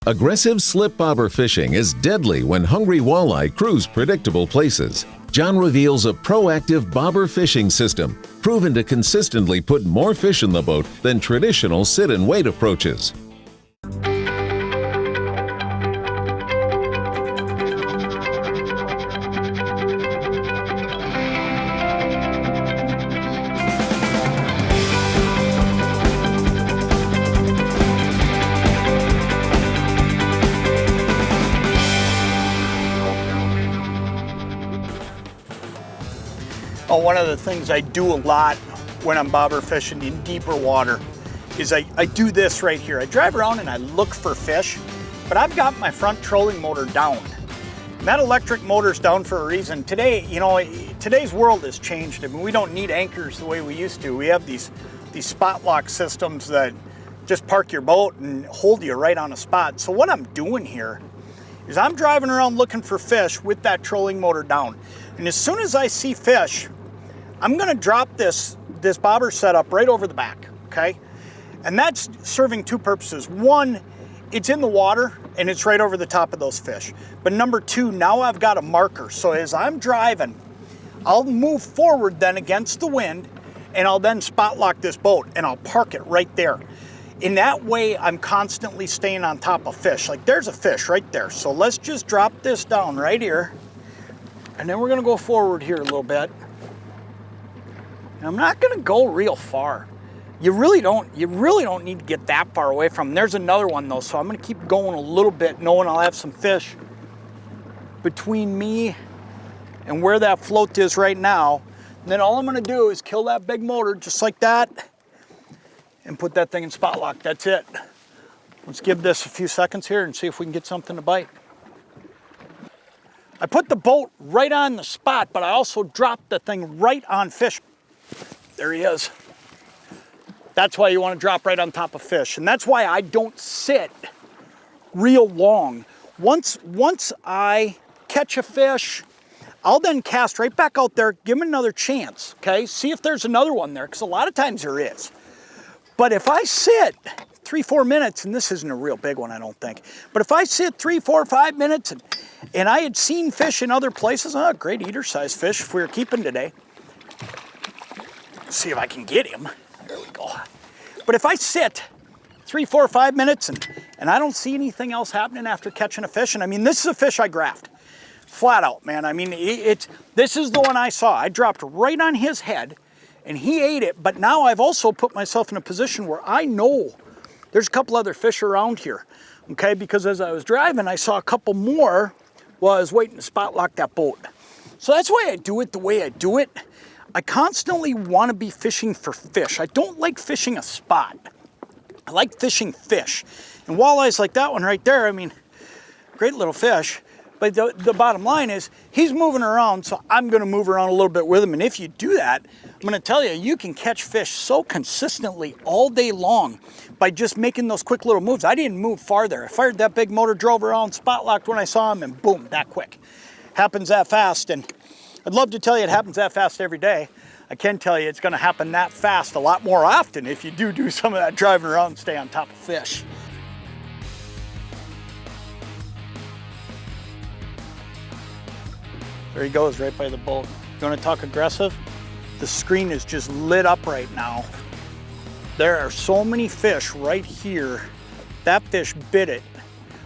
Aggressive slip bobber fishing is deadly when hungry walleye cruise predictable places. Jon reveals a proactive bobber fishing system proven to consistently put more fish in the boat than traditional sit-and-wait approaches. One of the things I do a lot when I'm bobber fishing in deeper water is I do this right here. I drive around and I look for fish, but I've got my front trolling motor down. And that electric motor's down for a reason. Today, you know, today's world has changed. I mean, we don't need anchors the way we used to. We have these spot lock systems that just park your boat and hold you right on a spot. So what I'm doing here is I'm driving around looking for fish with that trolling motor down. And as soon as I see fish, I'm gonna drop this bobber setup right over the back, okay? And that's serving two purposes. One, it's in the water and it's right over the top of those fish. But number two, now I've got a marker. So as I'm driving, I'll move forward then against the wind and I'll then spot lock this boat and I'll park it right there. In that way, I'm constantly staying on top of fish. Like there's a fish right there. So let's just drop this down right here. And then we're gonna go forward here a little bit. I'm not gonna go real far. You really don't need to get that far away from them. There's another one though, so I'm gonna keep going a little bit, knowing I'll have some fish between me and where that float is right now. And then all I'm gonna do is kill that big motor just like that and put that thing in spot lock. That's it. Let's give this a few seconds here and see if we can get something to bite. I put the boat right on the spot, but I also dropped the thing right on fish. There he is. That's why you want to drop right on top of fish. And that's why I don't sit real long. Once I catch a fish, I'll then cast right back out there, give him another chance, okay? See if there's another one there, because a lot of times there is. But if I sit 3-4 minutes, and this isn't a real big one, I don't think, but if I sit 3, 4, 5 minutes and I had seen fish in other places, great eater size fish if we were keeping today. See if I can get him. There we go. But if I sit 3, 4, 5 minutes and I don't see anything else happening after catching a fish, and I mean, this is a fish I graphed. Flat out, man. I mean, this is the one I saw. I dropped right on his head and he ate it, but now I've also put myself in a position where I know there's a couple other fish around here, okay? Because as I was driving, I saw a couple more while I was waiting to spot lock that boat. So that's why I do it the way I do it. I constantly want to be fishing for fish. I don't like fishing a spot. I like fishing fish. And walleyes like that one right there, I mean, great little fish. But the bottom line is he's moving around, so I'm going to move around a little bit with him. And if you do that, I'm going to tell you, you can catch fish so consistently all day long by just making those quick little moves. I didn't move farther. I fired that big motor, drove around, spot locked when I saw him, and boom, that quick. Happens that fast. And I'd love to tell you it happens that fast every day. I can tell you it's going to happen that fast a lot more often if you do some of that driving around and stay on top of fish. There he goes, right by the boat. You want to talk aggressive? The screen is just lit up right now. There are so many fish right here. That fish bit it.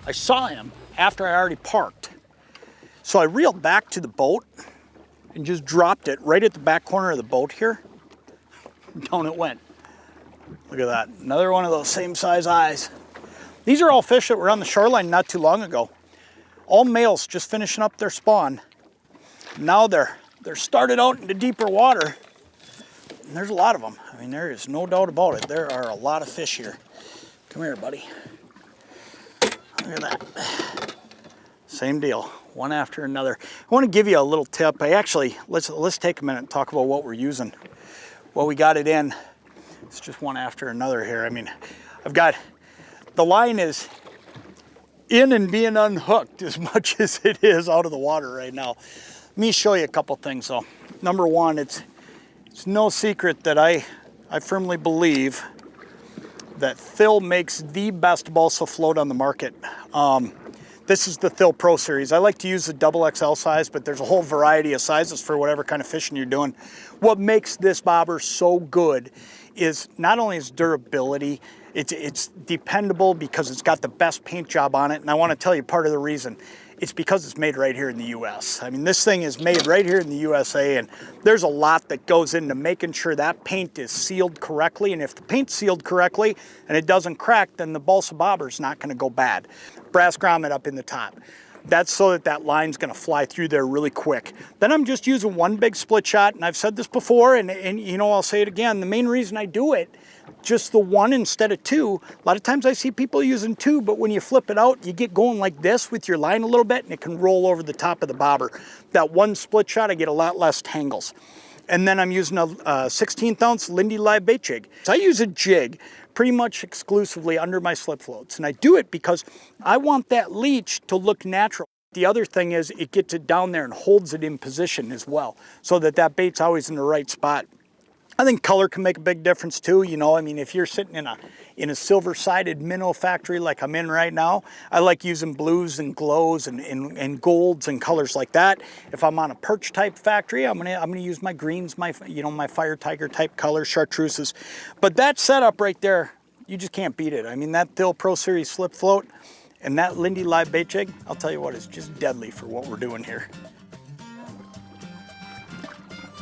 I saw him after I already parked. So I reeled back to the boat and just dropped it right at the back corner of the boat here. Down it went. Look at that, another one of those same size eyes. These are all fish that were on the shoreline not too long ago. All males just finishing up their spawn. Now they're started out into deeper water, and there's a lot of them. I mean, there is no doubt about it. There are a lot of fish here. Come here, buddy. Look at that. Same deal, one after another. I want to give you a little tip. Let's take a minute and talk about what we're using. Well, we got it in. It's just one after another here. I mean, the line is in and being unhooked as much as it is out of the water right now. Let me show you a couple things though. Number one, it's no secret that I firmly believe that Thill makes the best balsa float on the market. This is the Thill Pro Series. I like to use the XXL size, but there's a whole variety of sizes for whatever kind of fishing you're doing. What makes this bobber so good is not only its durability, it's dependable because it's got the best paint job on it. And I want to tell you part of the reason. It's because it's made right here in the US. I mean, this thing is made right here in the USA, and there's a lot that goes into making sure that paint is sealed correctly. And if the paint's sealed correctly and it doesn't crack, then the balsa bobber is not going to go bad. Brass grommet up in the top. That's so that that line's going to fly through there really quick. Then I'm just using one big split shot, and I've said this before, and you know, I'll say it again. The main reason I do it, just the one instead of two. A lot of times I see people using two, but when you flip it out, you get going like this with your line a little bit, and it can roll over the top of the bobber. That one split shot, I get a lot less tangles. And then I'm using a 16th ounce Lindy Live Bait Jig. So I use a jig pretty much exclusively under my slip floats. And I do it because I want that leech to look natural. The other thing is it gets it down there and holds it in position as well, so that that bait's always in the right spot. I think color can make a big difference too. You know, I mean, if you're sitting in a silver-sided minnow factory like I'm in right now, I like using blues and glows and golds and colors like that. If I'm on a perch type factory, I'm gonna use my greens, my fire tiger type colors, chartreuses. But that setup right there, you just can't beat it. I mean, that Thill Pro Series Slip Float and that Lindy Live Bait Jig, I'll tell you what, it's just deadly for what we're doing here.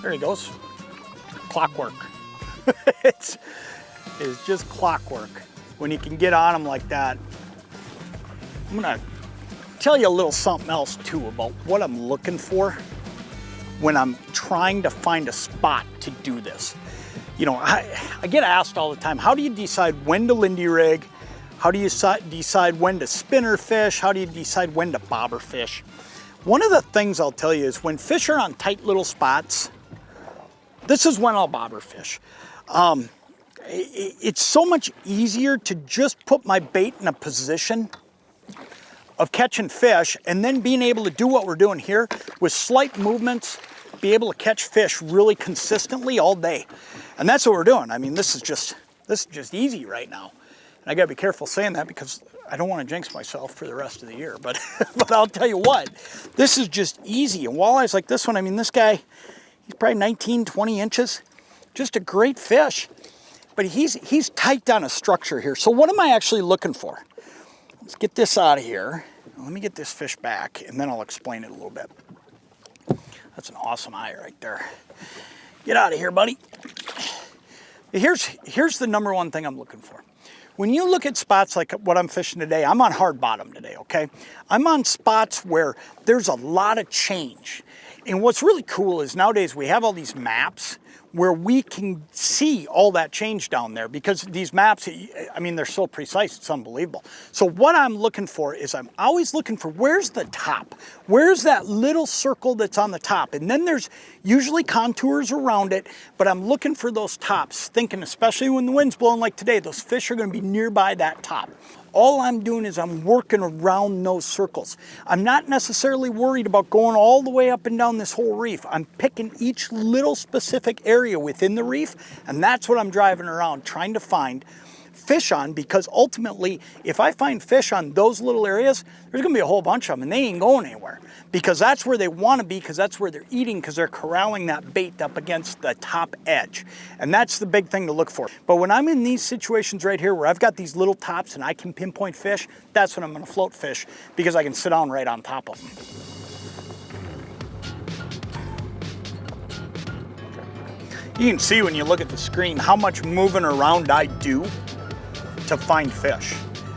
There he goes. Clockwork. it's just clockwork when you can get on them like that. I'm gonna tell you a little something else too about what I'm looking for when I'm trying to find a spot to do this. You know, I get asked all the time, how do you decide when to Lindy rig? How do you decide when to spinner fish? How do you decide when to bobber fish? One of the things I'll tell you is when fish are on tight little spots, this is when I'll bobber fish. It's so much easier to just put my bait in a position of catching fish and then being able to do what we're doing here with slight movements, be able to catch fish really consistently all day. And that's what we're doing. I mean, this is just easy right now. And I gotta be careful saying that because I don't want to jinx myself for the rest of the year. But I'll tell you what, this is just easy. And walleyes like this one, I mean, this guy, he's probably 19, 20 inches. Just a great fish. But he's tight on a structure here. So what am I actually looking for? Let's get this out of here. Let me get this fish back, and then I'll explain it a little bit. That's an awesome eye right there. Get out of here, buddy. Here's the number one thing I'm looking for. When you look at spots like what I'm fishing today, I'm on hard bottom today, okay? I'm on spots where there's a lot of change. And what's really cool is nowadays we have all these maps where we can see all that change down there because these maps, I mean, they're so precise, it's unbelievable. So what I'm looking for is I'm always looking for where's the top? Where's that little circle that's on the top? And then there's usually contours around it, but I'm looking for those tops, thinking especially when the wind's blowing like today, those fish are gonna be nearby that top. All I'm doing is I'm working around those circles. I'm not necessarily worried about going all the way up and down this whole reef. I'm picking each little specific area within the reef, and that's what I'm driving around, trying to find fish on, because ultimately, if I find fish on those little areas, there's gonna be a whole bunch of them, and they ain't going anywhere, because that's where they wanna be, because that's where they're eating, because they're corralling that bait up against the top edge. And that's the big thing to look for. But when I'm in these situations right here, where I've got these little tops and I can pinpoint fish, that's when I'm gonna float fish, because I can sit down right on top of them. You can see when you look at the screen how much moving around I do to find fish.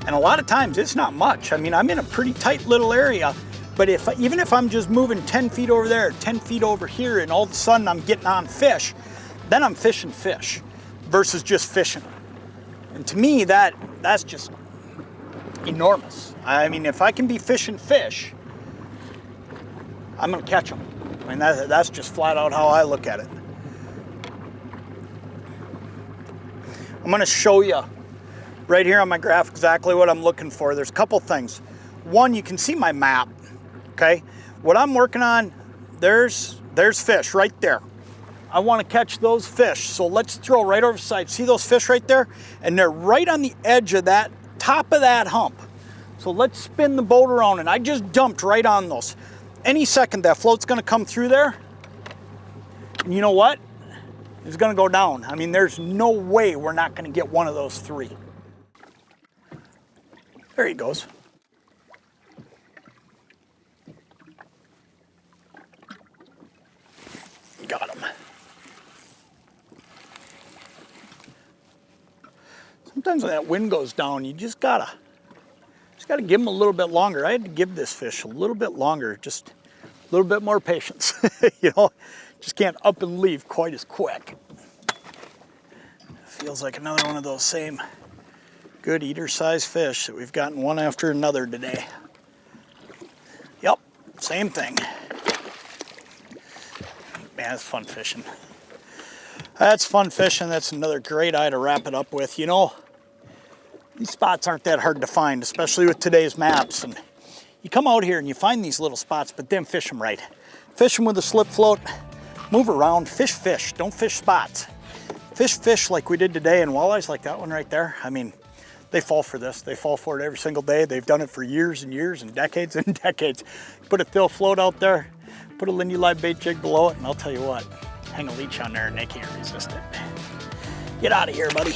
And a lot of times it's not much. I mean, I'm in a pretty tight little area, but even if I'm just moving 10 feet over there, 10 feet over here, and all of a sudden I'm getting on fish, then I'm fishing fish versus just fishing. And to me, that's just enormous. I mean, if I can be fishing fish, I'm gonna catch them. I mean, that's just flat out how I look at it. I'm gonna show you right here on my graph exactly what I'm looking for. There's a couple things. One, you can see my map, okay? What I'm working on, there's fish right there. I want to catch those fish. So let's throw right over the side. See those fish right there? And they're right on the edge of that, top of that hump. So let's spin the boat around, and I just dumped right on those. Any second that float's gonna come through there, and you know what? It's gonna go down. I mean, there's no way we're not gonna get one of those three. There he goes. Got him. Sometimes when that wind goes down, you just gotta give them a little bit longer. I had to give this fish a little bit longer, just a little bit more patience. You know, just can't up and leave quite as quick. Feels like another one of those same good eater-sized fish that we've gotten one after another today. Yep, same thing. Man, that's fun fishing. That's fun fishing. That's another great eye to wrap it up with. You know, these spots aren't that hard to find, especially with today's maps. And you come out here and you find these little spots, but then fish them right. Fish them with a slip float, move around, fish, don't fish spots. Fish like we did today, and walleyes like that one right there. I mean, they fall for this. They fall for it every single day. They've done it for years and years and decades and decades. Put a Thill float out there, put a Lindy Live Bait Jig below it, and I'll tell you what, hang a leech on there and they can't resist it. Get out of here, buddy.